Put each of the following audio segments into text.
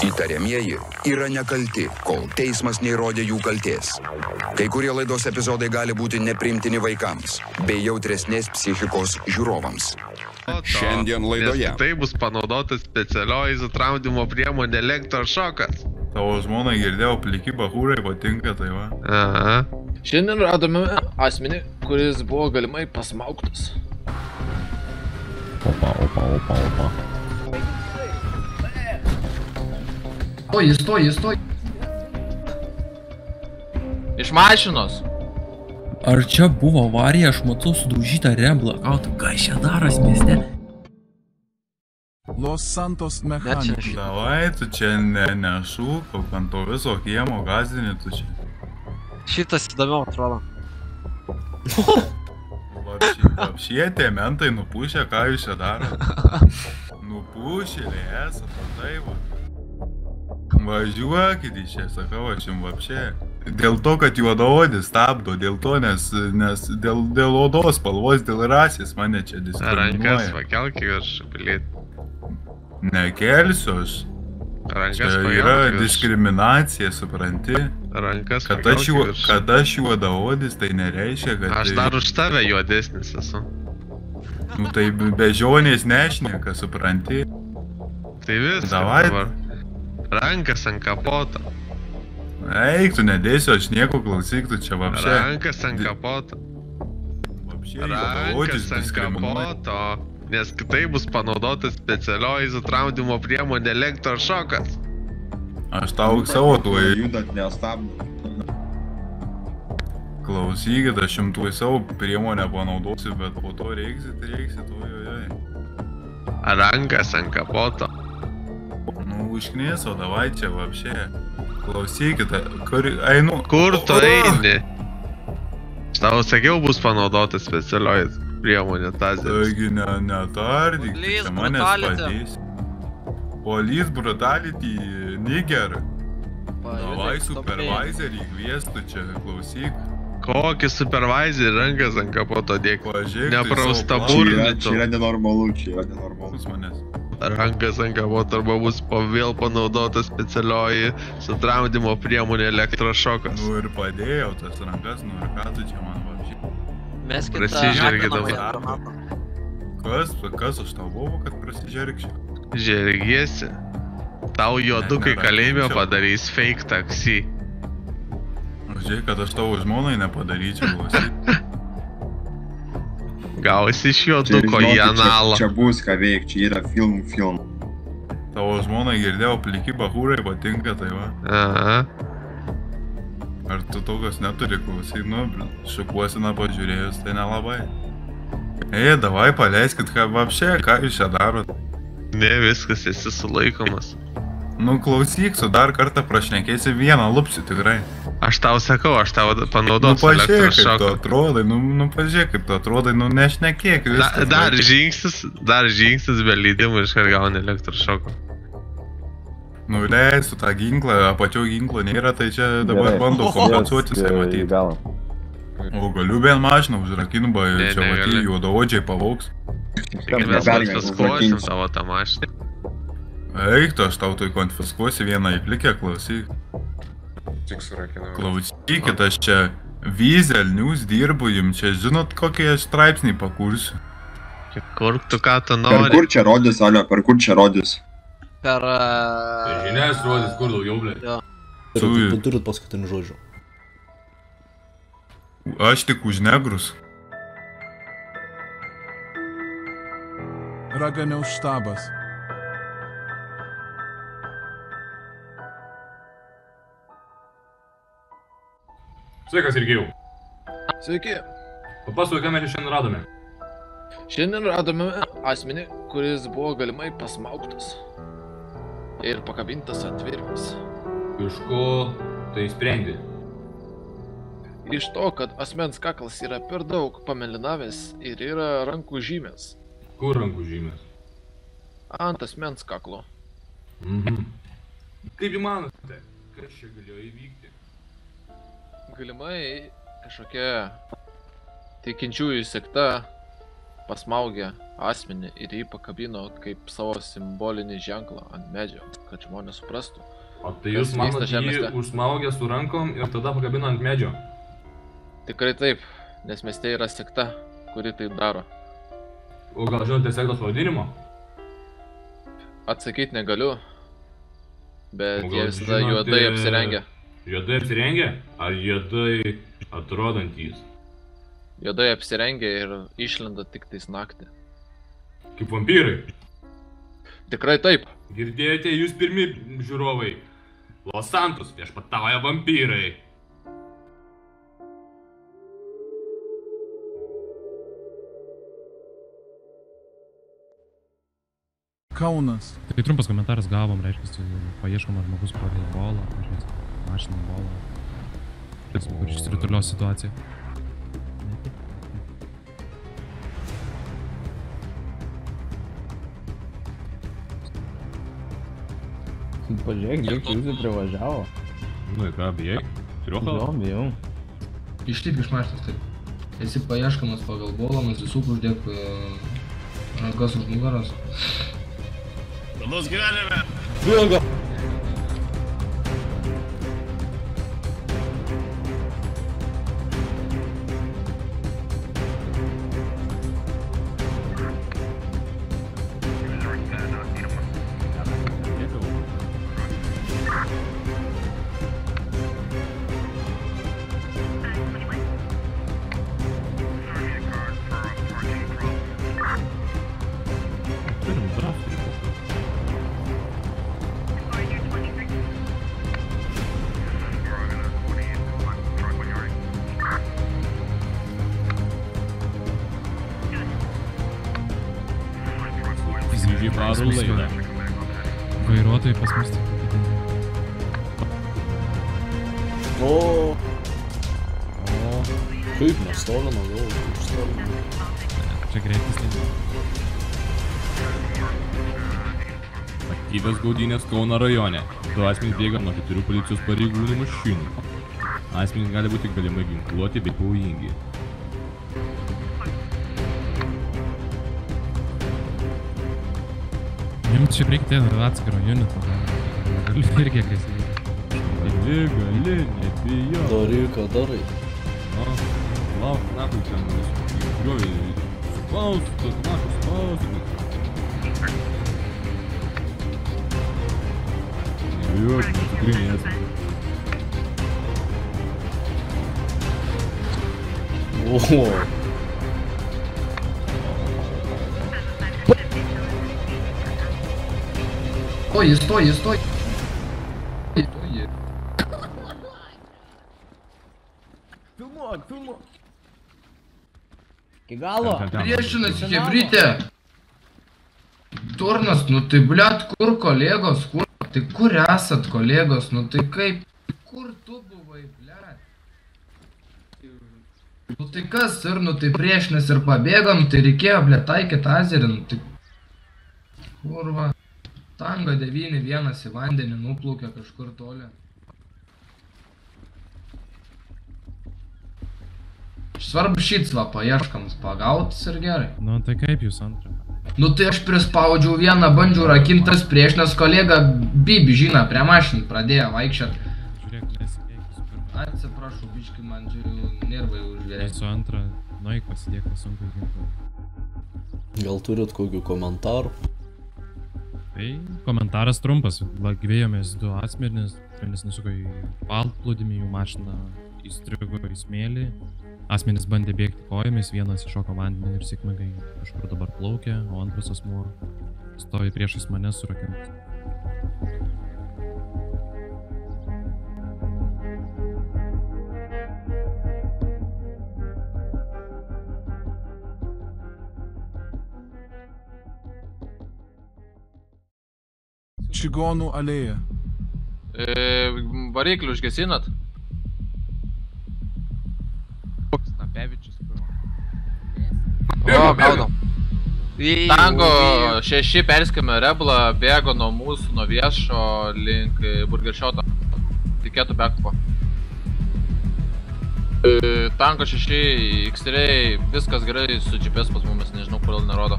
Įtariamieji yra nekalti, kol teismas neįrodė jų kaltės. Kai kurie laidos epizodai gali būti nepriimtini vaikams bei jautresnės psichikos žiūrovams. Šiandien laidoje. Tai bus panaudotas specialioji sutraudimo priemonė elektrošokas. Tavo žmona girdėjau, pliki bahūrai patinka, tai va. Aha. Šiandien radome asmenį, kuris buvo galimai pasmaugtas. Opa. Stoj. Iš mašinos. Ar čia buvo avarija, aš matau sudaužytą remblą. Ką čia daras mieste? Los Santos mechanika. Davai, tu čia nešūk, ant to viso kiemo gazdini tu čia. Šitas įdomiau atrodo. Šie tie mentai nupūšė, ką jūs čia daro? Nupūšė, esate, tai va. Važiuokit iš čia, sakau, aš jums vapšė. Dėl to, kad juodaodis stabdo, dėl to, nes dėl odos spalvos, dėl rasės mane čia diskriminuoja. Rankas pakelk į viršų, blėt. Nekelsiu aš. Rankas čia pakelk yra į viršų. diskriminacija, supranti? Rankas Kad pakelk į viršų. Kad aš juodaodis, tai nereiškia, kad... Aš dar už tave juodesnis esu. Nu tai bežionės nešneka, supranti? Tai viskas Davai. dabar. Rankas ant kapoto. Eik, tu nedėsiu, aš nieko klausyk, tu čia vapšė. Rankas ant kapoto. Vapšė Rankas juodaodis ant diskriminuoja. kapoto. Nes kitaip bus panaudotas specialioji sutraudimo priemonė elektrošokas. Aš tau savo tuoj... Judat nestabdo. Klausykit, aš jums tuoj savo priemonę panaudosiu, bet po to reiksit, ojojoj. Rankas ant kapoto. Nu, užknėso, davai čia vapšė. Klausykit, kur einu... Kur tu eini? Tau sakiau, bus panaudotas specialioji priemonė tazeris. Taigi netardyk, čia manęs padės. Police brutality, niger. Davai supervisorį kviestų čia, klausyk. Kokį supervisorį rankas ant kapoto dėk. Pažiūrėk, Neprausta tai burni Čia yra nenormalu, čia yra nenormalu. manęs. Rankas ant kapoto arba bus vėl panaudotas specialioji sutraudimo priemonė elektrošokas. Nu ir padėjau tas rankas, nu ir ką tu čia man vapšė. Mes Prasižergi dabar. Kas aš tau buvau, kad prasižergčiau? Žergiesi. Tau juodukai Ne, kalėjime neraminčiau. padarys fake taksi. Žiūrėk, kad aš tavo žmonai nepadaryčiau, klausyk. Gausi iš juoduko į analą. Čia bus ką veik, čia yra film. Tavo žmonai girdėjau, pliki bahūrai patinka, tai va. Aha. Ar tu tokios neturi, klausyk, nu, šukuosina pažiūrėjus, tai nelabai. Davai, paleiskit, ką vapšė, ką jūs čia darot? Ne, viskas, esi sulaikomas. Nu, klausyk, su dar kartą prašnekėsi vieną lupsiu, tikrai. Aš tau sakau, aš tau Nu, panaudosiu pažiūrėk, kaip tu elektrošoką. atrodai, pažiūrėk, kaip tu atrodai, nešnekėk viskas. Dar žingsnis be leidimų iškart gauni elektrošoką. Nu, leisiu tą ginklą, apačiau ginklo nėra, tai čia dabar bandau kompensuotis, tai matyti. O galiu vien mašiną užrakinu, Ne, čia negali. matyti, juodaodžiai pavauks. Taigi mes konfiskuosim tavo tą mašiną. Eik, tu aš tau tai konfiskuosiu vieną įplikę, klausyk. Tik surakinau. Klausykit, aš čia Vizel News dirbu, jums čia žinot, kokį aš straipsnį pakursiu. Kur tu ką tu Per nori? kur čia rodys, Alio, per kur čia rodys? Per... Žinias rodys, kur daugiau, blė. Turit paskutinių žodžių. Aš tik už negrus. Raganiaus štabas. Sveikas, Sergejau. Sveiki. Papasakok, ką mes šiandien radome. Šiandien radome asmenį, kuris buvo galimai pasmaugtas. Ir pakabintas ant virvės. Iš ko tai sprendi? Iš to, kad asmens kaklas yra per daug pamelinavęs ir yra rankų žymės. Kur rankų žymės? Ant asmens kaklo. Kaip įmanote, kas čia galėjo įvykti? Galimai kažkokia tikinčiųjų sekta pasmaugė asmenį ir jį pakabino kaip savo simbolinį ženklą ant medžio, kad žmonės suprastų. O tai jūs manot, jį užsmaugė su rankom ir tada pakabino ant medžio? Tikrai taip, nes mieste yra sekta, kuri taip daro. O gal žinote sektos pavadinimo? Atsakyti negaliu, bet jie visada juodai apsirengia. Juodai apsirengia? Ar juodai atrodantys? Juodai apsirengia ir išlenda tik tais naktį. Kaip vampyrai? Tikrai taip. Girdėjote jūs pirmi žiūrovai? Los Santos viešpatauja vampyrai. Kaunas. Tai trumpas komentaras gavom, reiškia, paieškom ar žmogus pavėl bolą, pažiūrės, mašiną bolą. Tas, kur išsiritulios situacija. Pažiūrėk, kiek jūsų privažiavo. Nu, ką, bijai? Triuochą? Jo, bijau. Išlip iš mašinos, taip. Esi paieškamas pagal bolą, nusisuk, uždėk rankas už nugaros. Dalos gyvenime! Vėlga! Vairuotojai pas mus tik patikėdami. Kaip nestolino, gal užstolino. Čia greitis lydė. Aktyvios gaudynės Kauno rajone. Du asmenys bėga nuo 4 policijos pareigūnų mašinų. Asmenys gali būti galimai ginkluoti bei pavojingi. Jums šiaip reikia atskiro unito, galiu irgi agresyviai. Gali, nebijo. Darai, ką darai. Na, lauk, nakui čia griovė. Spaustas, nakus, spaustas. Nebijok, nesikrinės. Stój. Filmuok. Iki galo. Priešinasi, hebrytė. Turnas, nu tai bliat, kur kolegos, kur? Tai kur esat kolegos, nu tai kaip? Kur tu buvai, bliat? Nu tai kas ir, nu tai priešinasi ir pabėgam, tai reikėjo, bliat, taikyti azerį, nu tai... Kurva. Tango 9-1 į vandenį nuplaukia kažkur toli. Svarbu šitsvą paieškams pagautis ir gerai. Nu tai kaip jūs antrą? Nu tai aš prispaudžiau vieną, bandžiau rakintas prieš, nes kolega Bibi žina prie mašinų pradėjo vaikščiat. Žiūrėk, nesikeik su pirma. Atsiprašau, biški man žiūriu nervai užvėrė. Su antrą, nueik pasidėk sunku ginklu. Gal turit kokių komentarų? Tai komentaras trumpas, gyvėjomės du asmenys, vienas nusuko į paplūdimį, jų mašina įstrigo į smėlį, asmenys bandė bėgti kojomis, vienas iššoko vandenį ir sėkmingai kažkur dabar plaukia, o antras asmuo stovi priešais mane surakintas. Čigonų alėja. Variklį užgesinat? Koks Napevičius, kur? O, gaudom. Tango 6 perskime reblą, bėgo nuo mūsų, nuo viešo link burgeršioto. Tikėtų bėgpo. Tango 6, X-ray, viskas gerai su GPS pas mumis, nežinau, kodėl nerodo.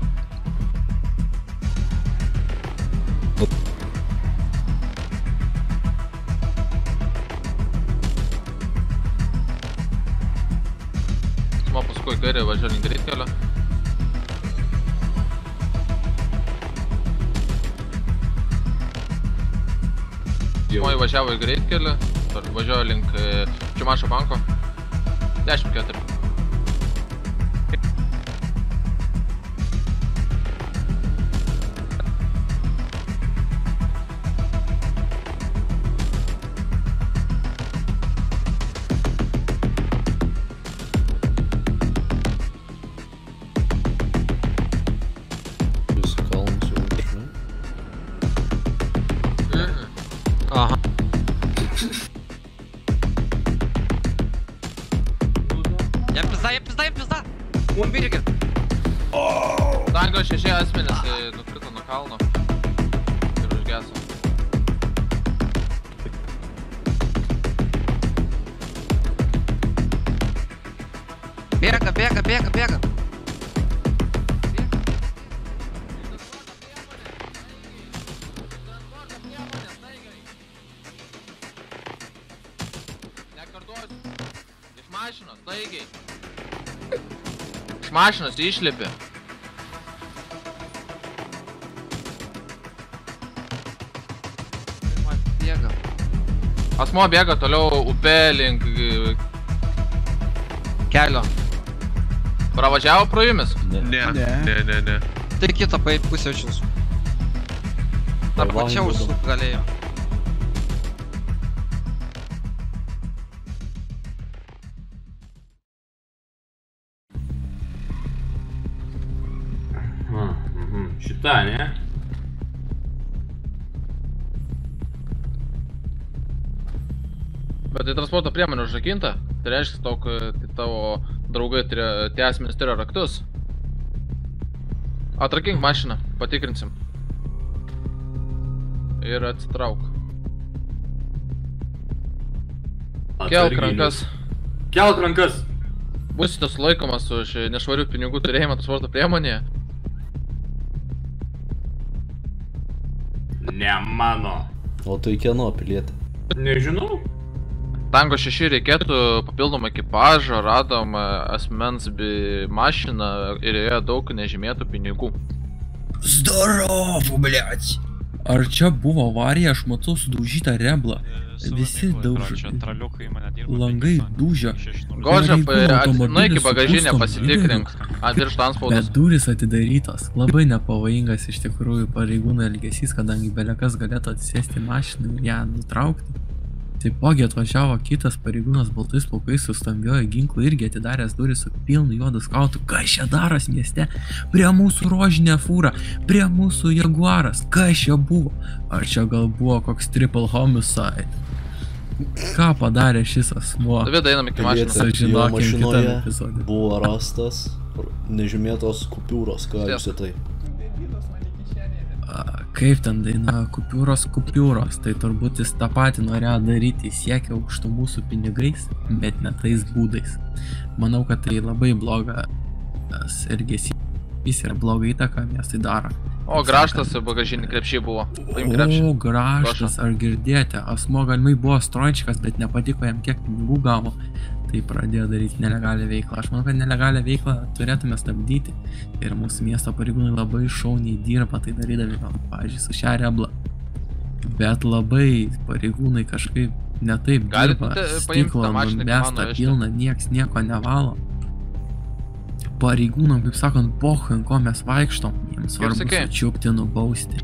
į kairę, važiuoja link greitkelio. Asmuo įvažiavo į greitkelį, važiuoja link Čiumašo banko. 10-4. Aha. Jam pizda! Mums birikit. Tango 6 asmenys nukrito nuo kalno ir užgeso. Bėga. Mašinos, taigiai. Iš mašinos išlipi. Bėga. Asmuo bėga toliau upė link kelio. Pravažiavo pro jumis? Ne. Tai kitą pusę šius. Dar pačiau užsup galėjo. Šitą, ne? Bet tai transporto priemonė užrakinta, tai reiškia, kad tavo draugai, tie asmenys turi raktus. Atrakink mašiną, patikrinsim. Ir atsitrauk. Kelk rankas. Būsite sulaikomas už nešvarių pinigų turėjimą transporto priemonėje. Ne mano. O tai kieno pilietė? Nežinau. Tango 6 reikėtų papildomą ekipažą, radom asmens mašiną ir joje daug nežymėtų pinigų. Здорово, блядь! Ar čia buvo avarija, aš matau sudaužytą reblą. Visi daužo. Langai dūžia. Gožia, nueik į bagažinę, pasitikrink. Virš transpaudos. Bet durys atidarytos. Labai nepavojingas iš tikrųjų pareigūnų elgesys, kadangi belekas galėtų atsisėsti mašiną ir ją nutraukti. Taipogi atvažiavo kitas pareigūnas baltais plaukais su stambiojo ginklu, irgi atidaręs duris su pilnu juodų skautų. Kas čia daras mieste? Prie mūsų rožinė fūra, prie mūsų jaguaras. Kas čia buvo? Ar čia gal buvo koks triple homicide? Ką padarė šis asmuo? David, einam iki mašinos. Jo mašinoje buvo rastas nežymėtos kupiūros, ką jūs tai? Kaip ten daina kupiūros, tai turbūt jis tą patį norėjo daryti, siekia aukštų mūsų pinigais, bet ne tais būdais. Manau, kad tai labai blogas elgesys ir bloga įtaka miestai daro. O, grąžtas bagažinį krepšį buvo. O, grąžtas, ar girdėjote, asmuo galimai buvo strončikas, bet nepatiko jam kiek pinigų gavo. Tai pradėjo daryti nelegalią veiklą. Aš manau, kad nelegalią veiklą turėtume stabdyti. Ir mūsų miesto pareigūnai labai šauniai dirba, tai darydami, pavyzdžiui, su šią reblą. Bet labai pareigūnai kažkaip netaip dirba. Stiklo numesta pilna, nieks nieko nevalo. Pareigūnam, kaip sakant, pohu, ant ko mes vaikštom. Jiems svarbu sučiupti, nubausti.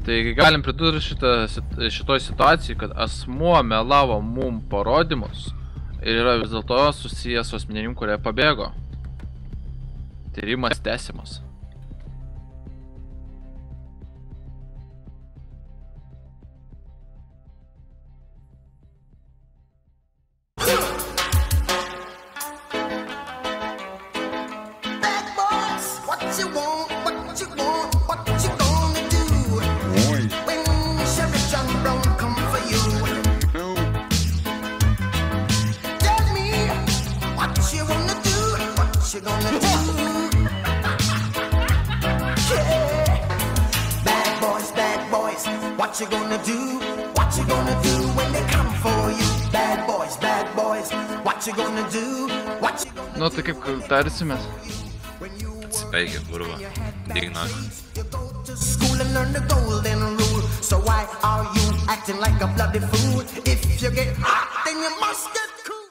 Tai galim pridurti šitoj situacijai, kad asmuo melavo mum parodymus ir yra vis dėlto susijęs su asmenim, kurie pabėgo. Tyrimas tęsiamas. Bad boys bad boys, what you gonna do? What you gonna do when they come for you? Bad boys, what you gonna do? What you gonna do? Nu, tai kaip tarsimės? Atsipeikė, kurva. Digna. School and learn the golden rule. So why are you acting like a bloody fool? If you get hot, then you must get